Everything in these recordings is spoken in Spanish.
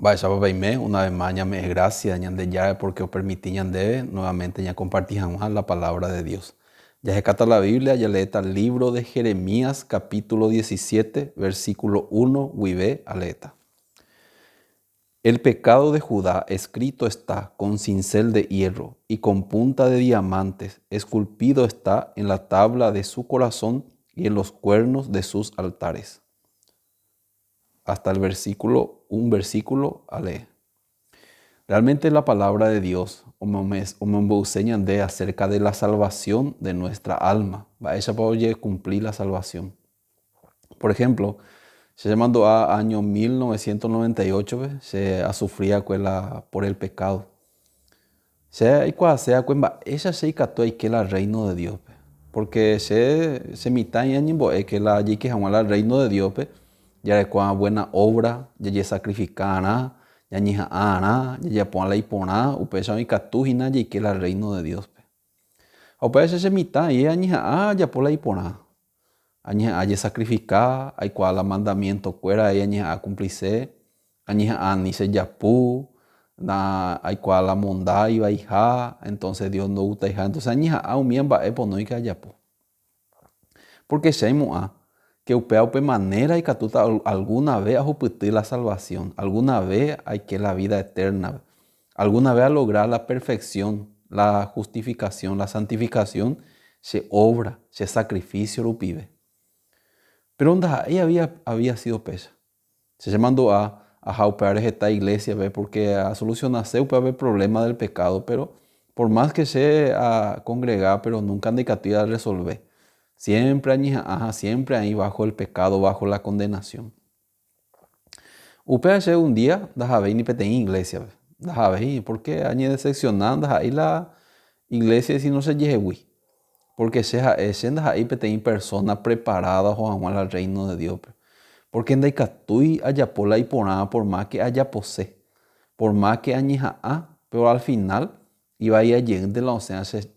Vaya, papaime, una vez más, me es gracia, ñande ya, porque os permití, ñande, nuevamente, ya compartí jamás la palabra de Dios. Ya se cata la Biblia, ya leeta el libro de Jeremías, capítulo 17, versículo 1, huive, aleta. El pecado de Judá escrito está con cincel de hierro y con punta de diamantes, esculpido está en la tabla de su corazón y en los cuernos de sus altares. Hasta el versículo, un versículo, ale. Realmente la palabra de Dios me enseñan de acerca de la salvación de nuestra alma. Ella puede cumplir la salvación. Por ejemplo, se llamando a año 1998, se ha sufrido por el pecado. Ella se cató y que la reino de Dios. Porque se mitad y año que la allí que jamás el reino de Dios, ya de cuán buena obra, ya sacrificana, ya ñija ana, ya pon la ipona, upecha mi catujina y que la reino de Dios. O puede ser mitad y añija ya por la ipona. Añija ya sacrificar, hay cual la mandamiento cuera, añija cumplice, añija ni se yapu, hay cual la monda iba hija, entonces Dios no gusta hija, entonces añija un miembro epo no y que yapu. Porque se que upea upe manera y catuta alguna vez a juputir la salvación, alguna vez hay que la vida eterna, alguna vez a lograr la perfección, la justificación, la santificación, se obra, se sacrificio lo pibe. Pero ahí había sido pesa. Se llamando a jaupear esta iglesia, ¿ve? Porque a solucionarse puede haber problema del pecado, pero por más que se a congregar, pero nunca han de resolver. Siempre ahí bajo el pecado, bajo la condenación. UPH un día, déjame ni peten iglesia, déjame, porque añe decepcionando ahí la iglesia si no se lleve. Porque sea ahí peten personas preparadas o al reino de Dios. Porque en Daikatui haya pola y ponada por más que haya posee, por más que añija pero al final iba a ir allí de la océana se.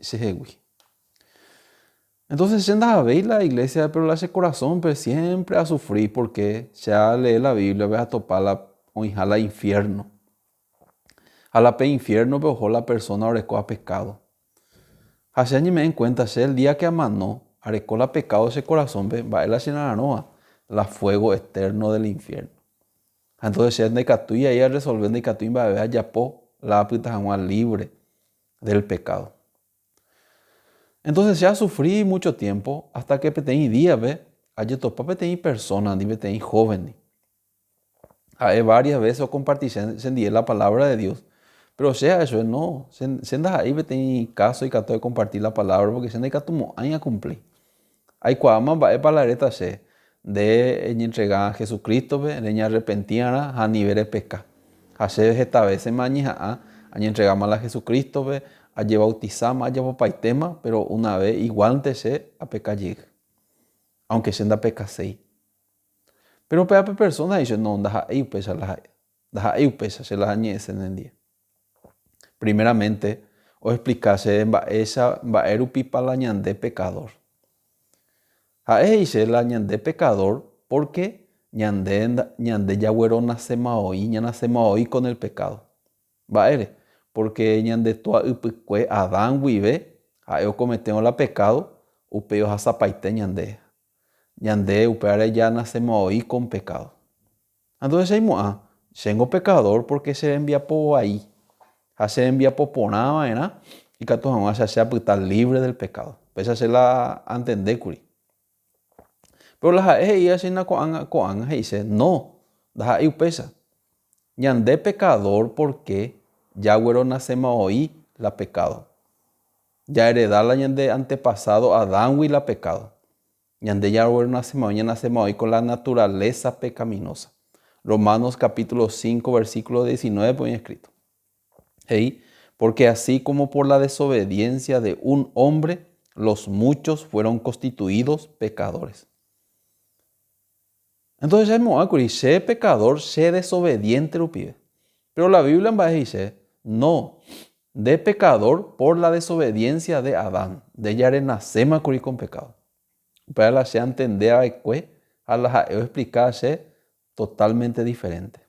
Entonces se anda a ver la iglesia, pero la ese corazón pero siempre a sufrir porque ya lee la Biblia, ve a topar la infierno. A la pe infierno, pero ojo la persona orecó a pecado. Así ni me den cuenta, el día que amanó, arecó la pecado ese corazón, va a la llenaranoa, la fuego externo del infierno. Entonces, si es de Catuy, ahí a resolver de Catuy, va a ver ya la apita libre del pecado. Entonces, ya sufrí mucho tiempo hasta que petení día, ve, allí topa petení personas, ni petení jóvenes. Hay varias veces o compartí, se la palabra de Dios. Pero sea eso, no, se anda ahí petení caso y cato de compartir la palabra, porque se anda catumo, ahí a cumplir. Hay cuama va a palareta se de entregar a Jesucristo, ve, de arrepentiana a nivel de pecado. Hace esta vez se mañana a entregamos a Jesucristo, ve, a llevar bautizamos, a llevar paitema, pero una vez igual se a pecar llega. Aunque se anda peca sei. Pero para personas dice no, deja ahí pesa, se las añece en el día. Primeramente, o explicarse esa va erupi para la ñande pecador. A dice la ñande pecador porque ñande yagüero nace maoi, ña nace maoi con el pecado. Va porque ñande toa upicue Adán vive, a ellos cometemos la pecado, upeo a zapaite ñande. Ñande upeare ya nace maoi con pecado. Entonces tengo pecador porque se envía por ahí. Se envía por ponama, ¿verdad? Y que todos vamos a ser libre del pecado. Pese a la entender, curi. Pero las AEI hacen coan dice, no, las AEI pesa. Ñande pecador porque ya güero nacemos hoy la pecado. Ya heredar la ñande antepasado Adán y la pecado. Ñande ya güero nacemos hoy con la naturaleza pecaminosa. Romanos capítulo 5 versículo 19 pone escrito. Hey, porque así como por la desobediencia de un hombre, los muchos fueron constituidos pecadores. Entonces ya me sé pecador, sé desobediente lo pide. Pero la Biblia en base dice, no, de pecador por la desobediencia de Adán. De ya nacemos con pecado. Para la se entender a la explicarse totalmente diferente.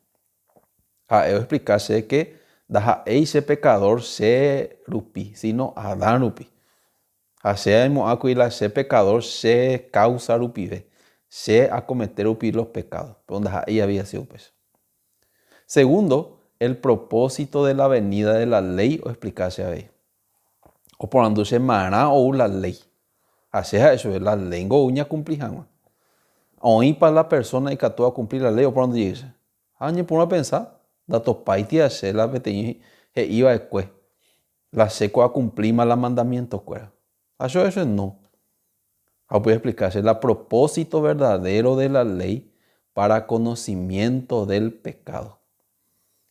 explicarse que da ese pecador se rupi, sino Adán rupi. Hacemos acuila se pecador se causa rupi, se acometer rupi los pecados. Donde ahí había sido pues. Segundo, el propósito de la venida de la ley o explicarse ahí. O por ando se mará o la ley. Así es eso, la ley go uña cumplir jamás. Hoy para la persona y que tú a cumplir la ley o por donde dice. Año por una pensar, datos paiti hace la peteña iba después. La seco a cumplir más los mandamientos cuera. Eso es no. Ahora voy a explicarse el propósito verdadero de la ley para conocimiento del pecado.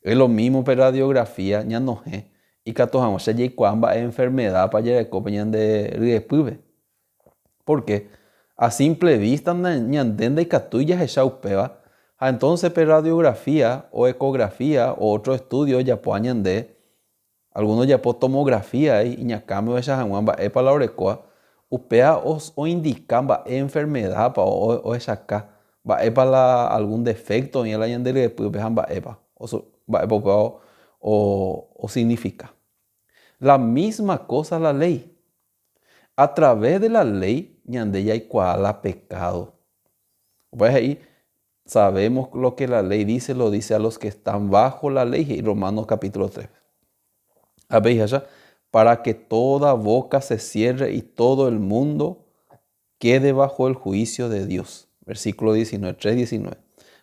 Es lo mismo para radiografía, ya no es. Y que todos se llega cuamba enfermedad para llegar a copiar de riespuve. ¿Por qué? A simple vista, ñandende y catuyas es chaupeva. Entonces, para radiografía o ecografía o otro estudio ya pueden de algunos ya por tomografía y ya cambio de esa jangamba es para la orecoa. Upea o indican va enfermedad o esa acá. Va para algún defecto en el año de después va epa. O significa. La misma cosa la ley. A través de la ley, ñande ya hay cuala pecado. Pues ahí sabemos lo que la ley dice, lo dice a los que están bajo la ley, y Romanos capítulo 3. A ver, allá, para que toda boca se cierre y todo el mundo quede bajo el juicio de Dios. Versículo 19, 3:19.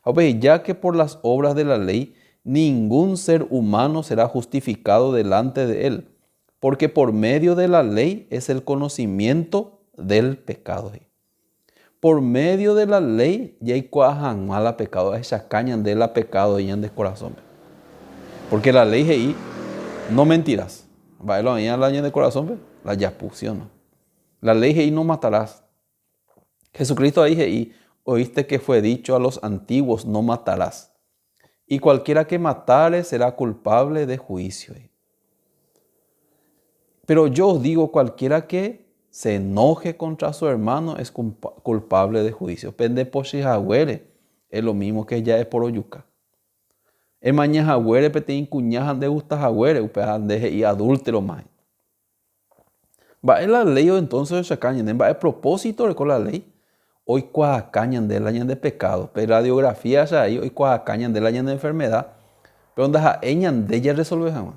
A ver, ya que por las obras de la ley, ningún ser humano será justificado delante de él, porque por medio de la ley es el conocimiento del pecado. Por medio de la ley ya hay cuajan mala pecado, esa caña de la pecado y en el corazón. Porque la ley ahí no mentirás. Va lo la año de corazón, la ya pusieron. La ley ahí no matarás. Jesucristo ahí oíste que fue dicho a los antiguos, no matarás. Y cualquiera que matare será culpable de juicio. Pero yo os digo, cualquiera que se enoje contra su hermano es culpable de juicio. Pende por si jagüere, es lo mismo que ya es por oyuca. Es mañana jagüere, pete incuñajan de gusta jagüere, upean deje y adúltero más. Va en la ley o entonces se cañan, va el propósito con la ley. Hoy cuacañan de la de pecado, pero radiografía ya ahí, hoy cuacañan de la de enfermedad, pero donde eñan de ella resolver jamás.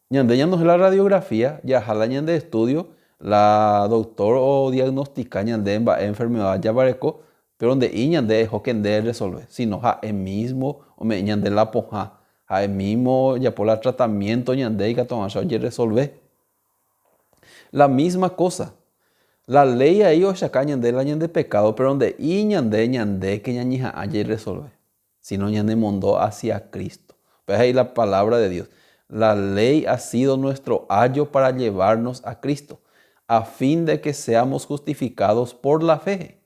Ñande no es la radiografía, ya jalañan de estudio, la doctor o diagnostica ñande en enfermedad ya bareco, pero donde iñan de joquen de resolver, sino ja el mismo, o me ñande la poja, ja el mismo ya por el tratamiento ñande y que tomar ya resolver. La misma cosa. La ley ahí o chacañan de la de pecado, pero donde iñan de que ñañija ayer resolver. Sino ñande mondó hacia Cristo. Pues ahí la palabra de Dios. La ley ha sido nuestro ayo para llevarnos a Cristo, a fin de que seamos justificados por la fe.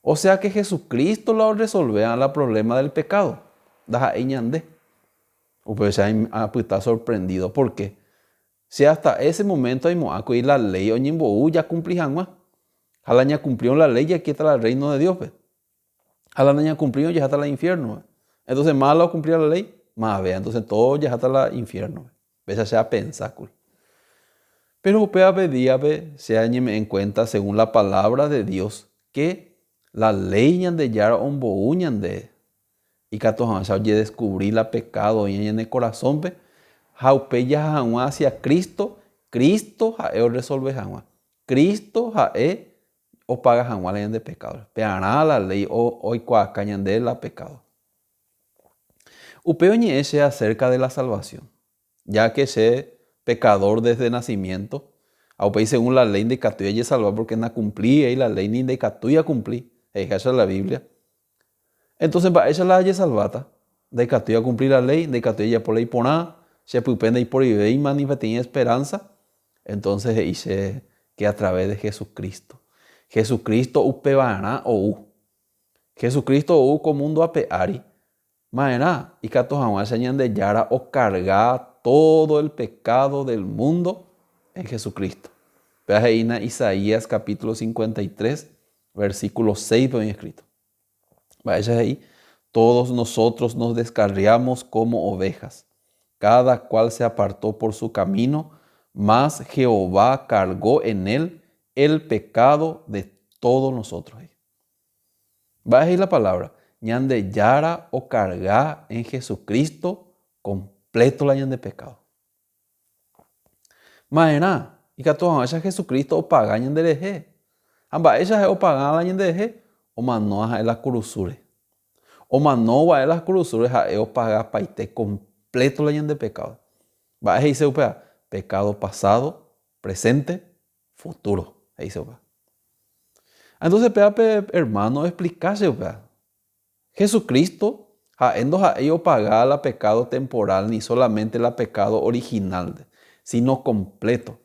O sea que Jesucristo lo resolvea el problema del pecado. Daja iñande. Pues está sorprendido. ¿Por qué? Si hasta ese momento hay moaco y la ley oñimbo ya cumplí jamás. Jalaña cumplió la ley y aquí está el reino de Dios. Jalaña cumplió ya está el infierno. Entonces malo cumplir la ley. Más vea, entonces todo ya está el infierno. Esa sea pensáculo. Pero upea pedía se añeme en cuenta según la palabra de Dios que la ley de yara ombo uñan de y que todos ya descubrí la pecado y en el corazón jaupe ya jamás hacia Cristo, Cristo jae resolve jamás. Cristo jae o paga jamás la de pecado. Peará la ley o hoy cuacañan de la pecado. Upeoñe ese acerca de la salvación, ya que ese pecador desde nacimiento, aunque según la ley de catuya ya salva porque no cumplía y la ley ni de catuya cumplí, esa es la Biblia. Entonces para esa la haya salvata, de catuya cumplir la ley, de catuya ya por ley por nada, se pupende y por y manifestar esperanza, entonces dice que a través de Jesucristo. Jesucristo upebará o u. Jesucristo u como mundo apeari. Maena, y que todos enseñan de yara o cargar todo el pecado del mundo en Jesucristo. Veas ahí en Isaías capítulo 53, versículo 6 bien escrito. Vaya ahí, Todos nosotros nos descarriamos como ovejas. Cada cual se apartó por su camino, mas Jehová cargó en él el pecado de todos nosotros. Va a decir la palabra, ñande yara o carga en Jesucristo completo la ñande pecado. Maena, y que todos esa Jesucristo o paga ñande deje. Amba esa o paga la ñande deje o manoa la cruzure. O manoa las cruzures a o paga paite completo la ñande pecado. Va a decir pecado pasado, presente, futuro. Entonces, hermano, explicarse, Jesucristo, ellos pagar la pecado temporal, ni solamente la pecado original, sino completo.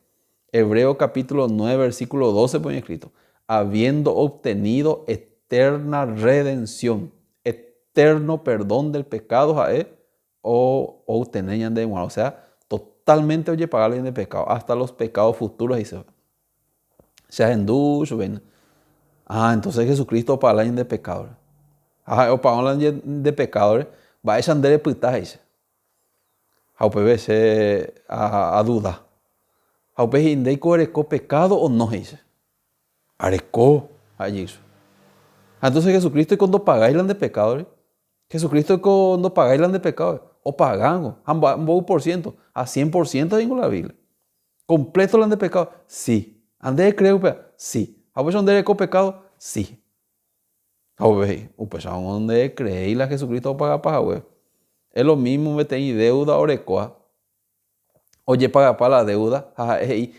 Hebreo capítulo 9, versículo 12 pone escrito, habiendo obtenido eterna redención, eterno perdón del pecado, o obtener de muerte. O sea, totalmente oye pagarle de pecado, hasta los pecados futuros, dice. Sea hindú, ven. Entonces Jesucristo para la de pecadores. O para la de pecadores, va a andar de puta, dice. A duda. Haupe hindei arecó pecado o no, dice. Arecó allí. Entonces Jesucristo cuando pagáis la de pecadores, Jesucristo cuando pagáis la de pecadores, o pagamos, a 1%, a 100% digo la Biblia. ¿Completo la de pecado? Sí. ¿Ande de creo? Sí. ¿A vos ande de pecado? Sí. A vos, pues a donde creéis la Jesucristo paga para web. Es lo mismo me tenéis deuda o recoa. Oye paga para la deuda.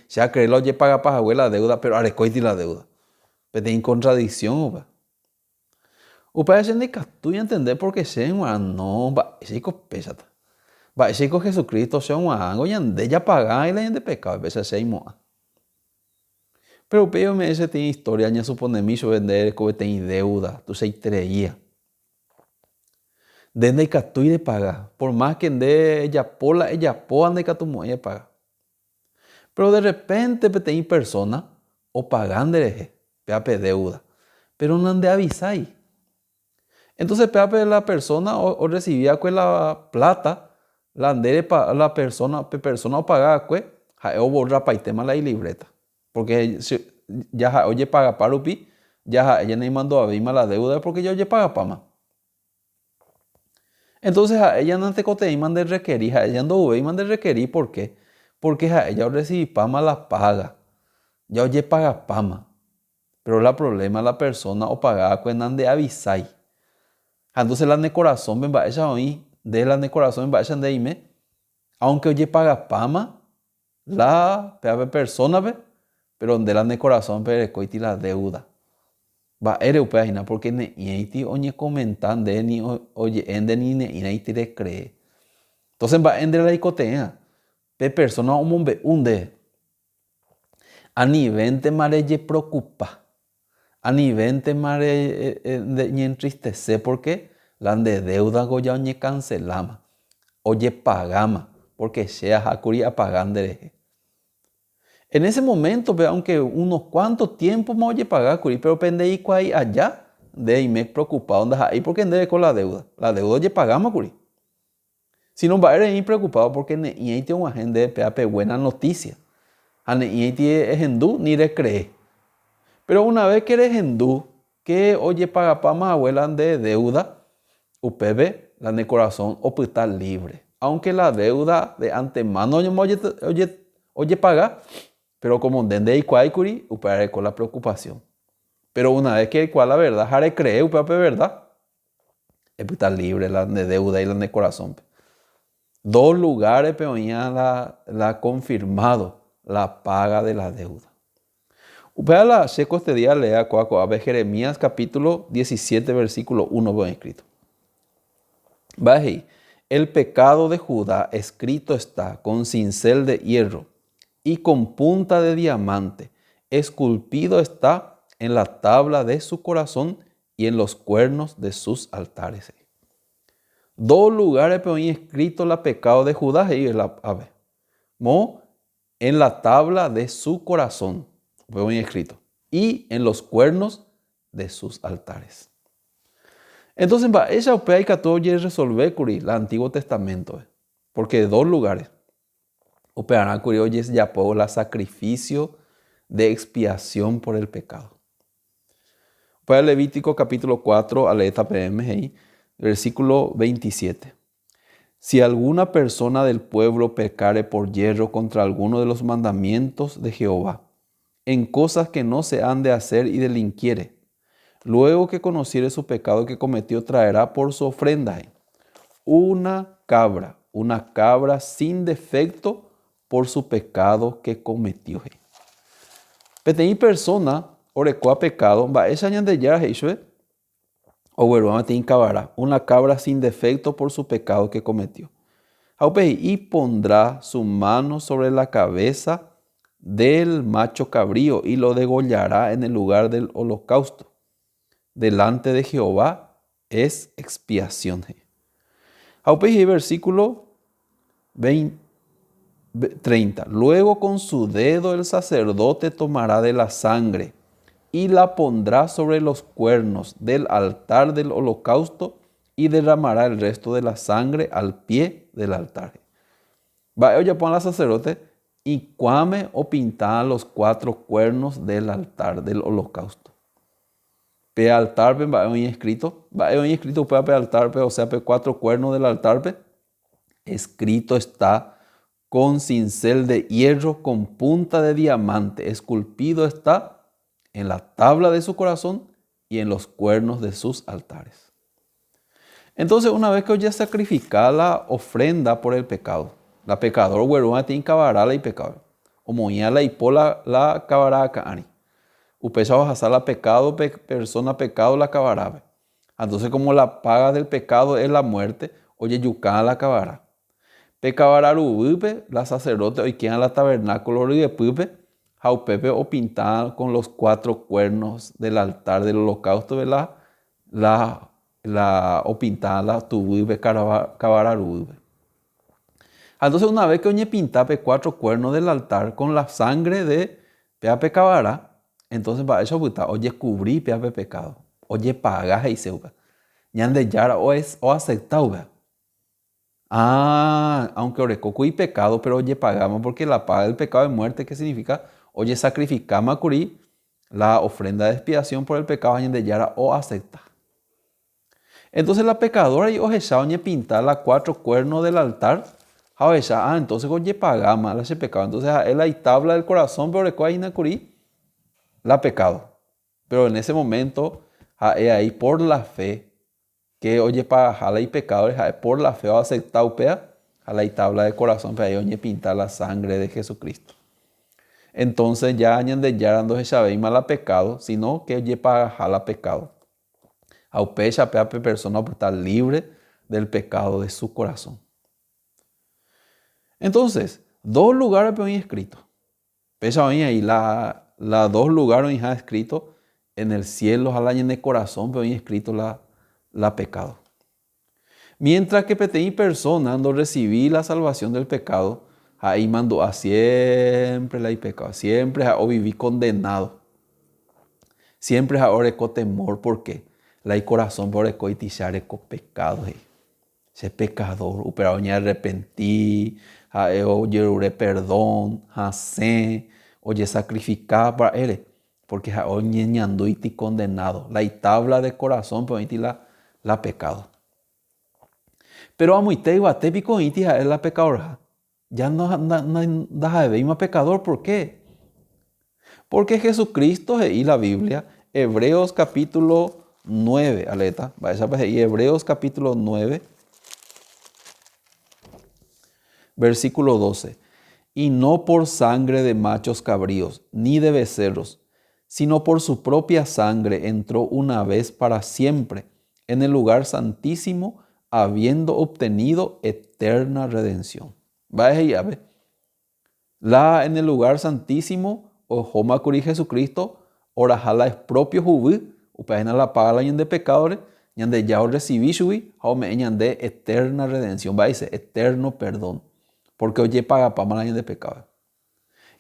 Ya creéis oye paga para web la deuda, pero arecoiti la deuda. Pero tenéis contradicción, upa. Upa es de tú y entender por qué se no, va, ese pesata. Va, ese Jesucristo se y ande ya paga y la de pecado, a veces se moa. Pero peo me ese tiene historia, ya supone miso vender que tiene deuda, tú se creía. Desde que tú de pagar, por más que ande ella po ande que tu mujer paga. Pero de repente tiene persona o pagan de peape deuda, pero no ande avisai. Entonces peape la persona o recibía con la plata, la ande la persona o pagaba que o borra paitema la libreta. Porque ya oye paga parupi, ya ella no mandó a Bima la deuda porque ya oye paga pama. Entonces a ella no te coteíman de requerir, a ella no de requerir, ¿por qué? Porque a ella recibí pama la paga, ya oye paga pama. Pero el problema la persona o pagaba cuando de avisai. Entonces la de corazón ven va ella hoy, de la de corazón va ella de ime, aunque oye paga pama, la persona ve, pero donde la de corazón pero coiti la deuda. Va página porque ne iti oñe comentan de ni oye ende ni ne iti de cree. Entonces va ende la icotea. Pe persona umbe unde. A nivel de mare preocupa. A nivel de mare de entristece porque la de deuda goya oñe cancelama. Oye pagama porque sea hakuri apagandere. En ese momento, aunque unos cuantos tiempos me oye pagar, pero pendeí ahí allá, de ahí me preocupado, ahí porque ande con la deuda. La deuda oye pagamos, curi. Si no va a ir preocupado porque y ahí tiene una gente de PAP buena noticia. Y ahí es hindú ni le cree. Pero una vez que eres hindú, que oye paga pa más abuela de deuda, UPB, la de corazón, o pues está libre. Aunque la deuda de antemano oye paga, pero como dende y cuaicuri, upare con la preocupación. Pero una vez que cual la verdad, jare cree, upape verdad, es está libre la de deuda y la de corazón. Dos lugares peonían la confirmado la paga de la deuda. Upea la seco este día lea cuaco a ver Jeremías capítulo 17 versículo 1 buen escrito. Baji, el pecado de Judá escrito está con cincel de hierro y con punta de diamante, esculpido está en la tabla de su corazón y en los cuernos de sus altares. Dos lugares pero ahí escrito la pecado de Judá y la ave. Mo en la tabla de su corazón, pero ahí escrito, y en los cuernos de sus altares. Entonces, ella opea y todo ya resolver curi el Antiguo Testamento. Porque de dos lugares. Opearán curi oye ya puedo la sacrificio de expiación por el pecado. Para Levítico capítulo 4, aleta PMGI, versículo 27. Si alguna persona del pueblo pecare por yerro contra alguno de los mandamientos de Jehová, en cosas que no se han de hacer y delinquiere, luego que conociere su pecado que cometió, traerá por su ofrenda una cabra sin defecto por su pecado que cometió. Petei persona orecoa pecado, va esa de yara o bueno, una cabra sin defecto por su pecado que cometió. Y pondrá su mano sobre la cabeza del macho cabrío y lo degollará en el lugar del holocausto. Delante de Jehová es expiación. Versículo 30. Luego con su dedo el sacerdote tomará de la sangre y la pondrá sobre los cuernos del altar del holocausto y derramará el resto de la sangre al pie del altar. Va a poner al sacerdote y cuame o pinta los 4 cuernos del altar del holocausto. Pe altar va a escrito pe altar, o sea, pe 4 cuernos del altar, escrito está con cincel de hierro con punta de diamante, esculpido está en la tabla de su corazón y en los cuernos de sus altares. Entonces, una vez que ya sacrifica la ofrenda por el pecado, la pecador huerona tiene que cavará y pecado. O moña la hipola la cavará acá. Upesa vas a hacer la pecado, persona pecado la cavará. Entonces, como la paga del pecado es la muerte, oye yucán la cavará. Pecavará rubupe, la sacerdote hoy queda en la tabernáculo y de pupe, jaupepe o pintada con los 4 cuernos del altar del holocausto, ¿verdad? O pintada la tubupe cavará rubupe. Entonces, una vez que oye pintape 4 cuernos del altar con la sangre de peape cavará, entonces para eso puta, oye cubrí peape pecado, oye paga y se upa. Ñande yara o aceptado, ¿verdad? Aunque orecoco y pecado, pero oye pagamos porque la paga del pecado es muerte, que significa, oye sacrificamos curí la ofrenda de expiación por el pecado de yara o acepta. Entonces la pecadora y ojecha oye pintar las 4 cuernos del altar, entonces oye pagamos la ese pecado, entonces él hay tabla del corazón, pero oreco ahí curí la pecado. Pero en ese momento, ahí por la fe, que oye para jala y pecadores por la fe o aceptado pea jala y tabla de corazón para ahí oye pintar la sangre de Jesucristo. Entonces ya añan de ya ando se mala pecado, sino que oye para jala pecado. Aupecha pea persona por estar libre del pecado de su corazón. Entonces, 2 lugares pero escrito. Pecha ahí la 2 lugares ya escrito en el cielo jala en el corazón pero escrito la pecado. Mientras que petei persona no recibí la salvación del pecado, ahí mandó a siempre la pecado, siempre o viví condenado. Siempre ahora con temor, porque la corazón por el coitizar con pecado. Ese pecador, pero me arrepentí, oye perdón, oye sacrificar para él, porque oye ñando y condenado. La tabla de corazón por la pecado. Pero a muy te iguate pico iti es la pecadora. Ya no deja de ver más pecador. ¿Por qué? Porque Jesucristo y la Biblia, Hebreos capítulo 9, aleta, y Hebreos capítulo 9, versículo 12. Y no por sangre de machos cabríos, ni de becerros, sino por su propia sangre entró una vez para siempre en el lugar santísimo, habiendo obtenido eterna redención. Va a llave. La en el lugar santísimo, o Joma Curi Jesucristo, orajala es propio jubí, upajena la paga la de pecadores, ñande ya recibí shui, jaume ñande eterna redención, va a decir eterno perdón, porque oye paga para la de pecadores.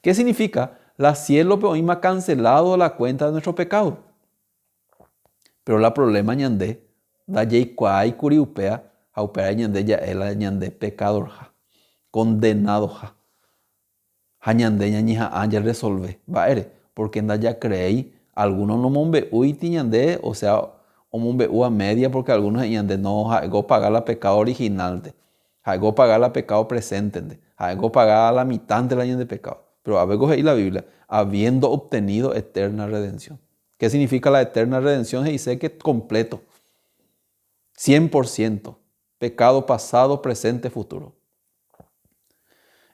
¿Qué significa? La cielo pero ha cancelado la cuenta de nuestro pecado. Pero la problema ñande, da yeikuai kuri upea, ha upea ñande ya ela ñande pecador ha, condenado ha. Ha ñande ñañija anja resolve, vaere, porque nda ya creí, algunos no mombe uiti ñande, o sea, o mombe a media, porque algunos ñande no, ha ego pagar la pecado original, ha ego pagar la pecado presente, ha ego pagar la mitad de la ñande pecado. Pero a ver, coge ahí la Biblia, habiendo obtenido eterna redención. ¿Qué significa la eterna redención? Y dice que completo, 100%, pecado pasado, presente, futuro.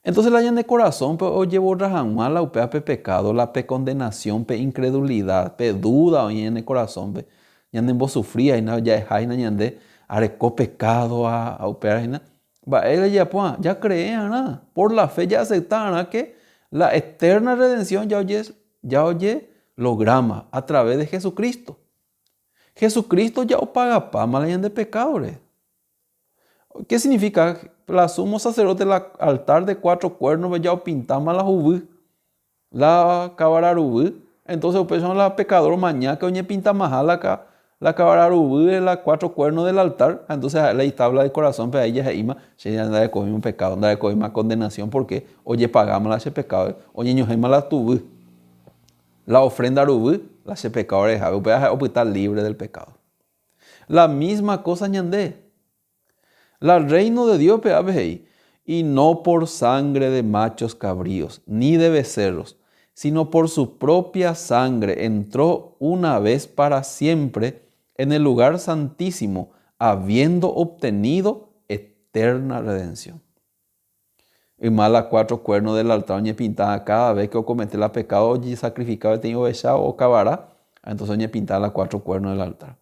Entonces la de corazón, pues, oye, borrajan mal la upea pe pecado, la pe condenación, pe incredulidad, pe duda, oye, en el corazón, pe, ñande vos sufría, y no, ya es jaina, ñande, arecó pecado a upea, y va, él ya creían, ¿no? Por la fe ya aceptaron que la eterna redención ya oye, lograma a través de Jesucristo. Jesucristo ya o paga pa mal de pecadores. ¿Qué significa? La sumo sacerdote del altar de 4 cuernos ya o pintama la jubu, la cabararubu. Entonces pues son la pecador mañana que oye pinta más la cabararubu de las 4 cuernos del altar. Entonces la tabla de corazón pero ella es ima, se anda de coger un pecado, anda de coger más condenación porque oye pagamos ese pecado, oye ñojema la tubu. La ofrenda rubu, la se pecador es o estar libre del pecado. La misma cosa ñandé. La reino de Dios y no por sangre de machos cabríos, ni de becerros, sino por su propia sangre entró una vez para siempre en el lugar santísimo, habiendo obtenido eterna redención. Y más las 4 cuernos del altar oye pintada cada vez que comete la pecado y sacrificado tengo echado o cavará, entonces oye pintada las 4 cuernos del altar.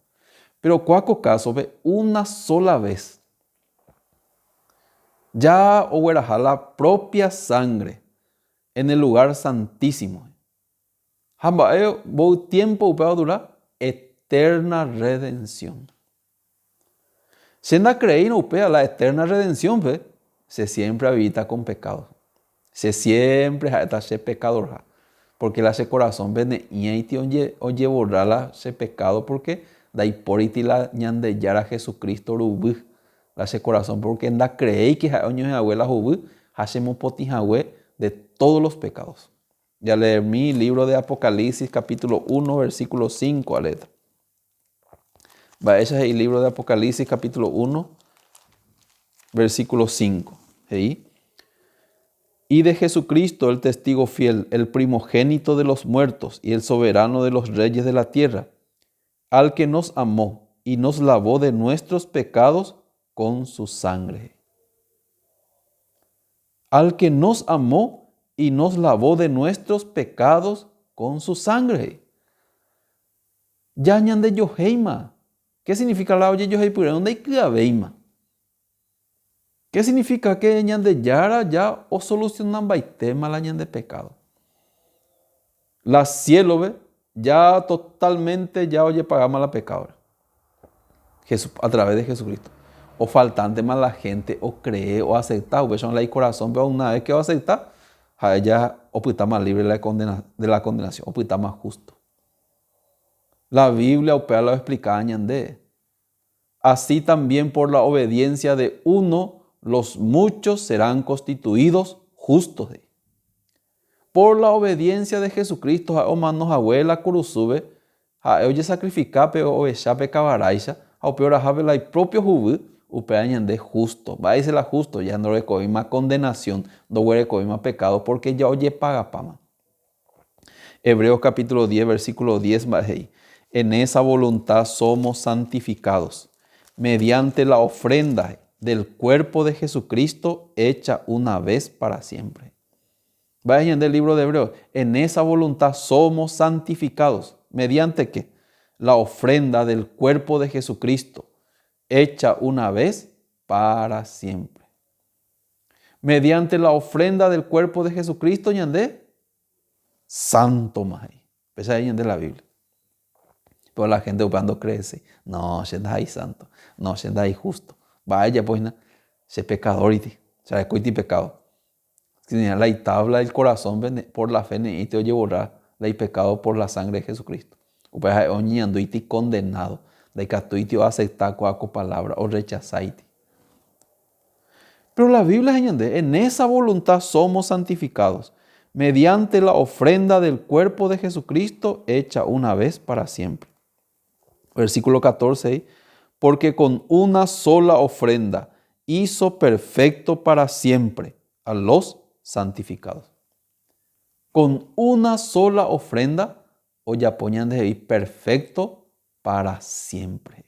Pero cuaco caso ve una sola vez. Ya ogueraja la propia sangre en el lugar santísimo. Hambaeo, bo tiempo va a durar eterna redención. Siendo creído upea la eterna redención, ve, se siempre habita con pecado. Se siempre está se pecador. Porque la se corazón vene y oye borrar la se pecado porque da hiporiti la ñande yara Jesucristo rubu. La se corazón porque anda creéis que años de abuela jubu hacemos potijahue de todos los pecados. Ya leer mi libro de Apocalipsis capítulo 1 versículo 5 a letra. Va, ese es el libro de Apocalipsis capítulo 1 versículo 5. ¿Sí? Y de Jesucristo el testigo fiel, el primogénito de los muertos y el soberano de los reyes de la tierra, al que nos amó y nos lavó de nuestros pecados con su sangre. Al que nos amó y nos lavó de nuestros pecados con su sangre. Yañan de Yoheima. ¿Qué significa la oye Yoheima? ¿Dónde hay que ¿Qué significa que ñan de yara ya o solucionan baitema la ñan de pecado? La cielo ve ya totalmente ya oye pagamos la pecadora. A través de Jesucristo. O faltante más la gente o cree o acepta, o son la corazón, pero una vez que va a aceptar, a ella o está más libre de la condenación, o está más justo. La Biblia opera lo explica de así también por la obediencia de uno, los muchos serán constituidos justos. Por la obediencia de Jesucristo, a manos abuela curusube, a oye sacrificar, pero o echape cabaraisa, a peor a la propio jubu, upeañan de justo, va a decir la justo, ya no recoge más condenación, no recoge más pecado, porque ya oye paga pama. Hebreos capítulo 10, versículo 10, en esa voluntad somos santificados, mediante la ofrenda del cuerpo de Jesucristo, hecha una vez para siempre. Vayan del libro de Hebreos, en esa voluntad somos santificados, mediante ¿qué? La ofrenda del cuerpo de Jesucristo, hecha una vez para siempre. Mediante la ofrenda del cuerpo de Jesucristo, ñandé, santo mai. Esa es de la Biblia. Pero la gente cuando crece, no, se da ahí santo, no, se da ahí justo. Vaya, pues, se pecador y se recuite pecado. La tabla del corazón por la fe y te oye borrar la pecado por la sangre de Jesucristo. O pues, oñando y condenado. de catuitio aceptar con palabra o rechazaiti. Pero la Biblia señala, en esa voluntad somos santificados, mediante la ofrenda del cuerpo de Jesucristo hecha una vez para siempre. Versículo 14, porque con una sola ofrenda hizo perfecto para siempre a los santificados. Con una sola ofrenda, o ya ponían de ahí perfecto para siempre.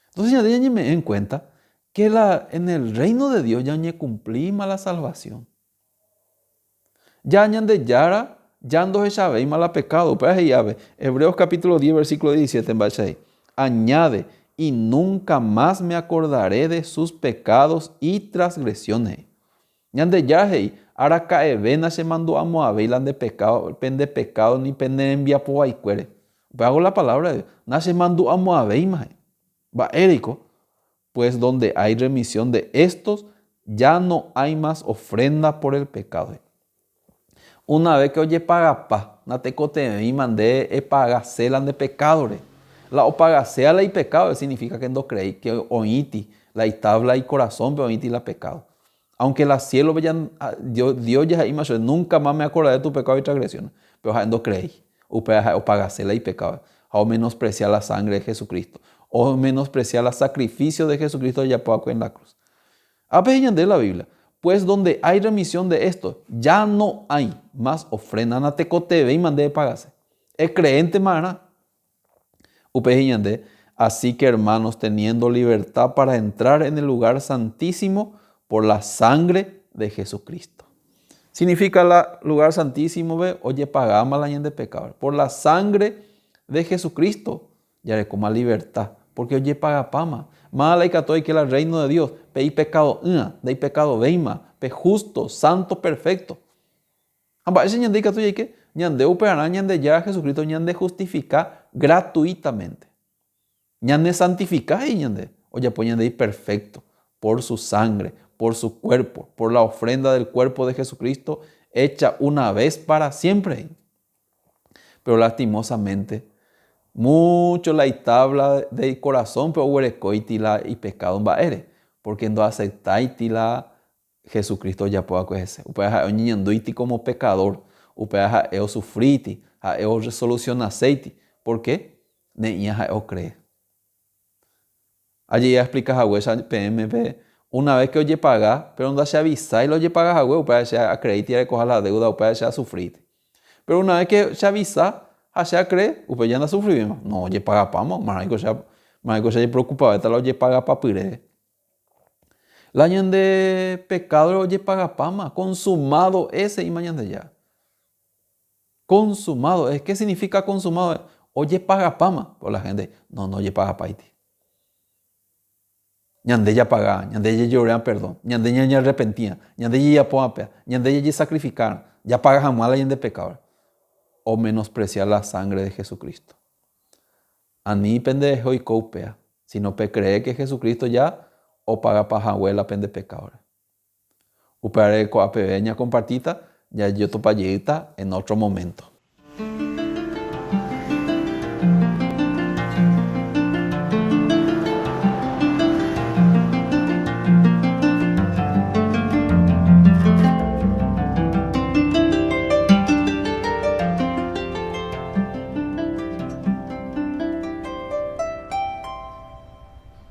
Entonces ya me den cuenta que en el reino de Dios ya no cumplimos la salvación. Ya de yara, ya no se sabe mala pecado. Pero ahí ya ve, Hebreos capítulo 10, versículo 17, en base ahí. Añade, y nunca más me acordaré de sus pecados y transgresiones. Ya de yara ahí, ahora cae vena se mandó a Moabel de pecado, pende pecado ni pende envía por ahí cuere. Hago la palabra de Dios. Nace mandó a Moabel, va Érico. Pues donde hay remisión de estos, ya no hay más ofrenda por el pecado. Una vez que oye paga pa, na te cote y mandé e paga celan de pecado. La o paga sea la y pecado significa que no creí que oíti la y tabla y corazón, pero oíti la pecado. Aunque la cielo vean Dios ya ahí más nunca más me acordaré de tu pecado y transgresión, pero no creí. O paga cela y pecado. O menospreciar la sangre de Jesucristo. O menospreciar el sacrificio de Jesucristo ya en la cruz. A veces de la Biblia. Pues donde hay remisión de esto, ya no hay más ofrenda. Na te cote y mandé de pagarse. Es creyente, mana. Así que hermanos, teniendo libertad para entrar en el lugar santísimo por la sangre de Jesucristo. Significa el lugar santísimo, ve, oye, pagamos la de pecado. Por la sangre de Jesucristo, ya le coma libertad. Porque oye, paga pama. Mala y catoy que el reino de Dios. Pe pecado, de pecado, veima. Pe justo, santo, perfecto. Amba, ese ñande y catoy que ñande operará ñande ya Jesucristo ñande justificar gratuitamente. Ñande santificar y ñande. Oye, pues ñande perfecto. Por su sangre, por su cuerpo, por la ofrenda del cuerpo de Jesucristo hecha una vez para siempre. Pero lastimosamente, mucho la tabla de corazón, pero huerecoitila y pecado en baere, porque no aceptaitila Jesucristo ya pueda cogerse. Upeaja ñanduiti como pecador, upeaja eo sufriti, a eo resolución aceiti. ¿Por qué? Neñaja eo cree. Allí ya explicas a huesa PMP. Una vez que oye paga, pero no se avisa y lo oye pagas a huevo, para que a creer y recoja la deuda, o para que a sufrir. Pero una vez que se avisa, a cree, usted ya anda sufriendo. No, oye paga pamo, marico se preocupa, esta lo oye paga papire. La año de pecado oye paga pama, consumado ese y mañana ya. Consumado, ¿qué significa consumado? Oye paga pama, por la gente, no oye paga paiti. Ñande ya pagaba, ñande ya lloraban perdón, ñande ya arrepentía, ñande ya poapea, ñande ya sacrificaron, ya paga jamás la de pecado. O menospreciar la sangre de Jesucristo. Ani pendejo y copea, si no cree que Jesucristo ya o paga para abuela pende pecado. Upare coapeña compartita, ya yo topallita en otro momento.